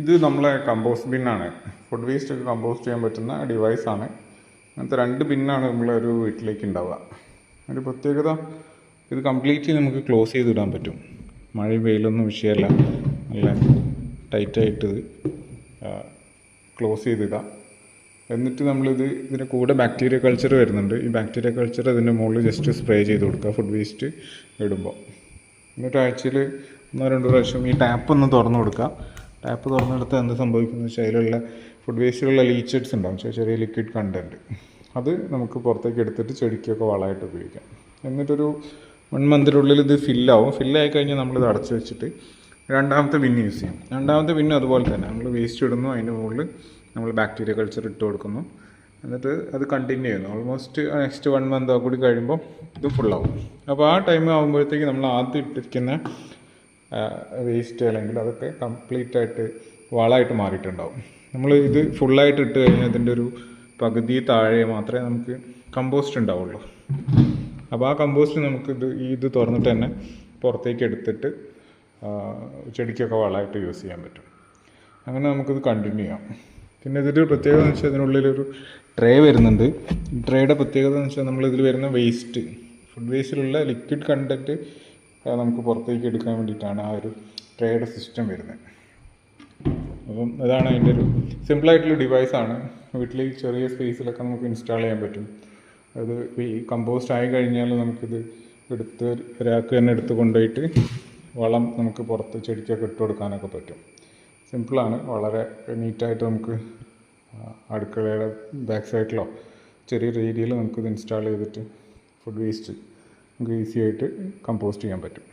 ഇത് നമ്മളെ compost ബിന്നാണ്. Food waste ഒക്കെ കമ്പോസ്റ്റ് ചെയ്യാൻ പറ്റുന്ന ഡിവൈസാണ്. അങ്ങനത്തെ 2 ബിന്നാണ് നമ്മളൊരു വീട്ടിലേക്ക് ഉണ്ടാവുക. ഒരു പ്രത്യേകത, ഇത് കംപ്ലീറ്റ്ലി നമുക്ക് ക്ലോസ് ചെയ്തിടാൻ പറ്റും. മഴയും വെയിലൊന്നും വിഷയമല്ല. നല്ല ടൈറ്റായിട്ട് ക്ലോസ് ചെയ്തിടാം. എന്നിട്ട് ഇതിൻ്റെ കൂടെ ബാക്ടീരിയ കൾച്ചർ വരുന്നുണ്ട്. ഈ ബാക്ടീരിയ കൾച്ചർ ഇതിൻ്റെ മുകളിൽ ജസ്റ്റ് സ്പ്രേ ചെയ്ത് കൊടുക്കുക ഫുഡ് വേസ്റ്റ് ഇടുമ്പോൾ. എന്നിട്ട് ആഴ്ചയിൽ 1-2 പ്രാവശ്യം ഈ ടാപ്പ് ഒന്ന് തുറന്നു കൊടുക്കുക. ടാപ്പ് തുറന്നെടുത്ത് എന്ത് സംഭവിക്കുന്നത് വെച്ചാൽ അതിലുള്ള ഫുഡ് വേസ്റ്റിലുള്ള ലീച്ചഡ്സ് ഉണ്ടാകും, ചെറിയ ലിക്വിഡ് കണ്ടൻറ്റ്. അത് നമുക്ക് പുറത്തേക്ക് എടുത്തിട്ട് ചെടിക്കൊക്കെ വളമായിട്ട് ഉപയോഗിക്കാം. എന്നിട്ടൊരു 1 മന്തിനുള്ളിൽ ഇത് ഫില്ലാവും. ഫില്ലായി കഴിഞ്ഞാൽ നമ്മളിത് അടച്ച് വെച്ചിട്ട് രണ്ടാമത്തെ ബിൻ യൂസ് ചെയ്യും. രണ്ടാമത്തെ ബിന്നും അതുപോലെ തന്നെ നമ്മൾ വേസ്റ്റ് ഇടുന്നു, അതിൻ്റെ മുകളിൽ നമ്മൾ ബാക്ടീരിയ കൾച്ചർ ഇട്ട് കൊടുക്കുന്നു. എന്നിട്ട് അത് കണ്ടിന്യൂ ചെയ്യുന്നു. ഓൾമോസ്റ്റ് നെക്സ്റ്റ് 1 മന്ത് കൂടി കഴിയുമ്പോൾ ഇത് ഫുള്ളാവും. അപ്പോൾ ആ ടൈം ആകുമ്പോഴത്തേക്ക് നമ്മൾ ആദ്യം ഇട്ടിരിക്കുന്ന വേസ്റ്റ് അല്ലെങ്കിൽ അതൊക്കെ കംപ്ലീറ്റ് ആയിട്ട് വളമായിട്ട് മാറിയിട്ടുണ്ടാവും. നമ്മൾ ഇത് ഫുള്ളായിട്ട് ഇട്ട് കഴിഞ്ഞാൽ അതിൻ്റെ ഒരു പകുതി താഴെ മാത്രമേ നമുക്ക് കമ്പോസ്റ്റ് ഉണ്ടാവുള്ളൂ. അപ്പോൾ ആ കമ്പോസ്റ്റ് നമുക്ക് ഇത് തുറന്നിട്ട് തന്നെ പുറത്തേക്ക് എടുത്തിട്ട് ചെടിക്കൊക്കെ വളമായിട്ട് യൂസ് ചെയ്യാൻ പറ്റും. അങ്ങനെ നമുക്കിത് കണ്ടിന്യൂ ചെയ്യാം. പിന്നെ ഇതൊരു പ്രത്യേകത എന്ന് വെച്ചാൽ ഇതിനുള്ളിലൊരു ട്രേ വരുന്നുണ്ട്. ഈ ട്രേയുടെ പ്രത്യേകത എന്ന് വെച്ചാൽ നമ്മളിതിൽ വരുന്ന വേസ്റ്റ്, ഫുഡ് വേസ്റ്റിലുള്ള ലിക്വിഡ് കണ്ടൻറ്റ് നമുക്ക് പുറത്തേക്ക് എടുക്കാൻ വേണ്ടിയിട്ടാണ് ആ ഒരു ട്രേയുടെ സിസ്റ്റം വരുന്നത്. അപ്പം അതാണ് അതിൻ്റെ ഒരു സിമ്പിളായിട്ടുള്ള ഡിവൈസാണ്. വീട്ടിൽ ചെറിയ സ്പേസിലൊക്കെ നമുക്ക് ഇൻസ്റ്റാൾ ചെയ്യാൻ പറ്റും. അത് ഈ കമ്പോസ്റ്റ് ആയി കഴിഞ്ഞാൽ നമുക്കിത് ഒരാൾക്ക് തന്നെ എടുത്ത് കൊണ്ടുപോയിട്ട് വളം നമുക്ക് പുറത്ത് ചെടിക്കൊക്കെ ഇട്ട് കൊടുക്കാനൊക്കെ പറ്റും. സിമ്പിളാണ്, വളരെ നീറ്റായിട്ട് നമുക്ക് അടുക്കളയുടെ ബാക്ക് സൈഡിലോ ചെറിയൊരു ഏരിയയിൽ നമുക്കിത് ഇൻസ്റ്റാൾ ചെയ്തിട്ട് ഫുഡ് വേസ്റ്റ് നമുക്ക് ഈസി ആയിട്ട് കമ്പോസ്റ്റ് ചെയ്യാൻ പറ്റും.